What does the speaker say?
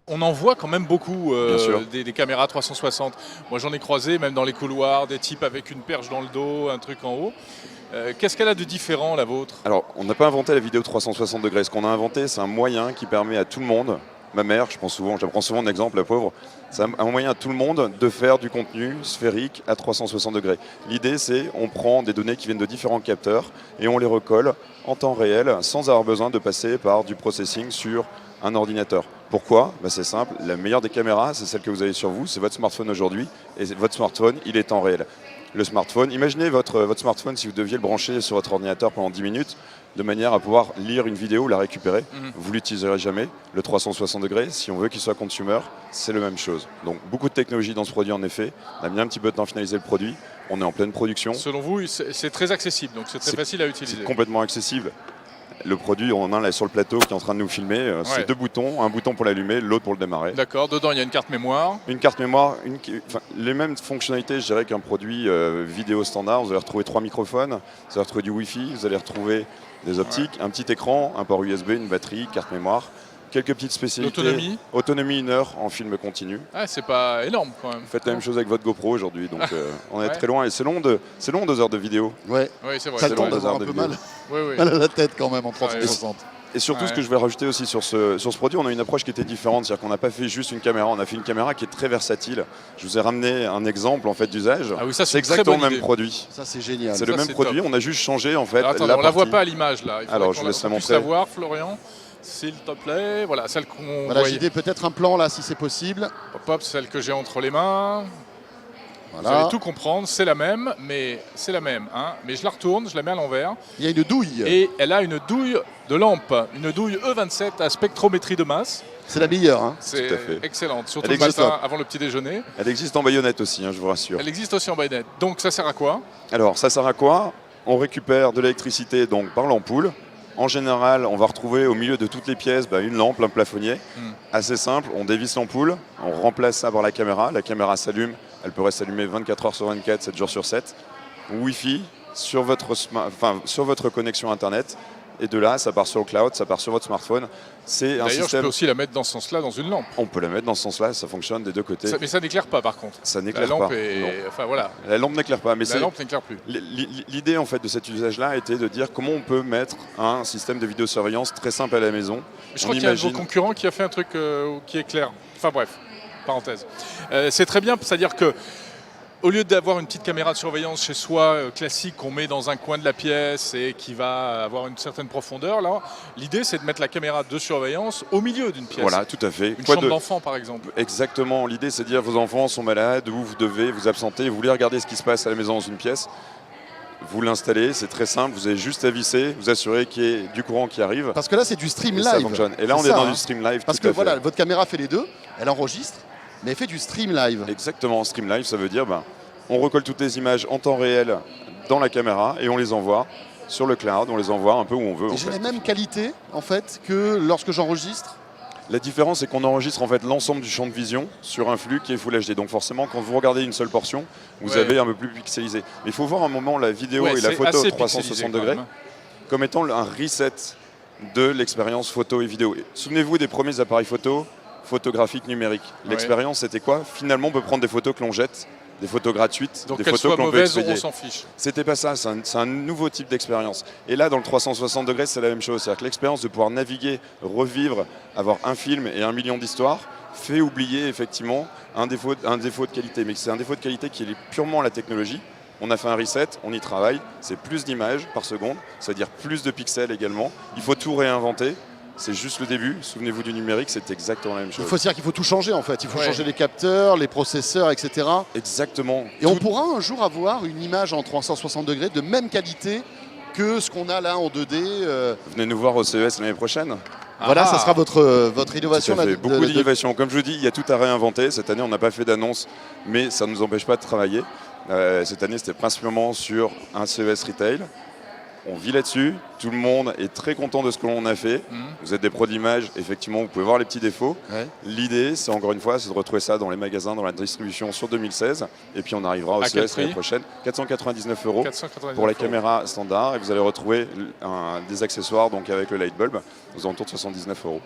On en voit quand même beaucoup Bien sûr. des caméras 360. Moi j'en ai croisé même dans les couloirs, des types avec une perche dans le dos, un truc en haut. Qu'est-ce qu'elle a de différent la vôtre? Alors, on n'a pas inventé la vidéo 360 degrés. Ce qu'on a inventé, c'est un moyen qui permet à tout le monde, ma mère, je prends souvent en exemple, la pauvre, c'est un moyen à tout le monde de faire du contenu sphérique à 360 degrés. L'idée, c'est on prend des données qui viennent de différents capteurs et on les recolle en temps réel sans avoir besoin de passer par du processing sur un ordinateur. Pourquoi? C'est simple, la meilleure des caméras, c'est celle que vous avez sur vous, c'est votre smartphone aujourd'hui, et votre smartphone, il est en réel. Le smartphone, imaginez votre smartphone si vous deviez le brancher sur votre ordinateur pendant 10 minutes, de manière à pouvoir lire une vidéo ou la récupérer. Vous ne l'utiliserez jamais. Le 360 degrés, si on veut qu'il soit consumer, c'est la même chose. Donc beaucoup de technologie dans ce produit en effet. On a mis un petit peu de temps à finaliser le produit. On est en pleine production. Selon vous, c'est très accessible, donc c'est très facile à utiliser. C'est complètement accessible. Le produit, on en a là sur le plateau qui est en train de nous filmer. C'est deux boutons, un bouton pour l'allumer, l'autre pour le démarrer. D'accord, dedans il y a une carte mémoire. Une carte mémoire, les mêmes fonctionnalités, je dirais, qu'un produit vidéo standard. Vous allez retrouver 3 microphones, vous allez retrouver du Wi-Fi, vous allez retrouver des optiques, un petit écran, un port USB, une batterie, carte mémoire. Quelques petites spécialités. L'autonomie? Autonomie 1 heure en film continu. Ah, c'est pas énorme quand même. Faites la même chose avec votre GoPro aujourd'hui, donc on est très loin. Et c'est long 2 heures de vidéo. Ouais, c'est vrai. ça c'est tend long, d'avoir un deux peu heures mal, Oui. mal à la tête quand même en 360. Et surtout, ce que je vais rajouter aussi sur ce produit, on a une approche qui était différente. C'est-à-dire qu'on n'a pas fait juste une caméra, on a fait une caméra qui est très versatile. Je vous ai ramené un exemple en fait d'usage. Ah oui, ça c'est exactement le même produit. Ça c'est génial. C'est le même produit, on a juste changé en fait. Alors, attendez, on la voit pas à l'image là. Alors je laisse la montrer. Savoir, Florian, s'il te plaît. Voilà, celle qu'on Voilà, voyait. j'ai peut-être un plan là si c'est possible. Hop, celle que j'ai entre les mains. Voilà. Vous allez tout comprendre, c'est la même, mais c'est la même. Mais je la retourne, je la mets à l'envers. Il y a une douille. Et elle a une douille de lampe, une douille E27 à spectrométrie de masse. C'est la meilleure. Hein. C'est excellente, surtout Elle le existe matin avant le petit déjeuner. Elle existe en baïonnette aussi, je vous rassure. Elle existe aussi en baïonnette. Donc ça sert à quoi? Alors ça sert à quoi? On récupère de l'électricité donc par l'ampoule. En général, on va retrouver au milieu de toutes les pièces une lampe, un plafonnier. Assez simple, on dévisse l'ampoule, on remplace ça par la caméra s'allume, elle peut rester allumée 24 heures sur 24, 7 jours sur 7. Wi-Fi sur votre connexion internet, et de là, ça part sur le cloud, ça part sur votre smartphone. C'est un D'ailleurs, système... je peux aussi la mettre dans ce sens-là, dans une lampe. On peut la mettre dans ce sens-là, ça fonctionne des deux côtés. Mais ça n'éclaire pas par contre. Ça n'éclaire pas. La lampe est... Enfin voilà. La lampe n'éclaire pas, mais la lampe n'éclaire plus. L'idée en fait de cet usage-là était de dire comment on peut mettre un système de vidéosurveillance très simple à la maison. Je crois qu'il y a un de vos concurrents qui a fait un truc qui éclaire. Enfin bref, parenthèse. C'est très bien, c'est-à-dire que au lieu d'avoir une petite caméra de surveillance chez soi classique qu'on met dans un coin de la pièce et qui va avoir une certaine profondeur, là, l'idée c'est de mettre la caméra de surveillance au milieu d'une pièce. Voilà, tout à fait. Une chambre d'enfant par exemple. Exactement, l'idée c'est de dire vos enfants sont malades ou vous devez vous absenter, vous voulez regarder ce qui se passe à la maison dans une pièce. Vous l'installez, c'est très simple, vous avez juste à visser, vous assurer qu'il y ait du courant qui arrive. Parce que là c'est du stream live. Ça fonctionne. Et là on est dans du stream live. Parce que voilà, votre caméra fait les deux, elle enregistre, mais elle fait du stream live. Exactement, stream live, ça veut dire on recolle toutes les images en temps réel dans la caméra et on les envoie sur le cloud, on les envoie un peu où on veut. J'ai la même qualité en fait que lorsque j'enregistre. La différence c'est qu'on enregistre en fait l'ensemble du champ de vision sur un flux qui est Full HD. Donc forcément quand vous regardez une seule portion, vous avez un peu plus pixelisé. Mais il faut voir un moment la vidéo et la photo 360 degrés comme étant un reset de l'expérience photo et vidéo. Souvenez-vous des premiers appareils photo photographiques numériques. L'expérience c'était quoi? Finalement on peut prendre des photos que l'on jette, des photos gratuites, donc des photos que l'on peut expédier. On s'en fiche. C'était pas ça, c'est un nouveau type d'expérience. Et là, dans le 360 degrés, c'est la même chose. C'est-à-dire que l'expérience de pouvoir naviguer, revivre, avoir un film et 1 million d'histoires, fait oublier effectivement un défaut de qualité. Mais c'est un défaut de qualité qui est purement la technologie. On a fait un reset, on y travaille, c'est plus d'images par seconde, c'est-à-dire plus de pixels également. Il faut tout réinventer. C'est juste le début. Souvenez-vous du numérique, c'est exactement la même chose. Il faut dire qu'il faut tout changer en fait. Il faut changer les capteurs, les processeurs, etc. Exactement. Et on pourra un jour avoir une image en 360 degrés de même qualité que ce qu'on a là en 2D. Venez nous voir au CES l'année prochaine. Voilà, ça sera votre innovation. Beaucoup d'innovations. Comme je vous dis, il y a tout à réinventer. Cette année, on n'a pas fait d'annonce, mais ça ne nous empêche pas de travailler. Cette année, c'était principalement sur un CES Retail. On vit là-dessus, tout le monde est très content de ce que l'on a fait. Vous êtes des pros d'image, effectivement, vous pouvez voir les petits défauts. L'idée, c'est encore une fois, c'est de retrouver ça dans les magasins, dans la distribution sur 2016. Et puis on arrivera au CES l'année prochaine. 499 € pour la caméra standard. Et vous allez retrouver des accessoires donc avec le light bulb aux alentours de 79 €.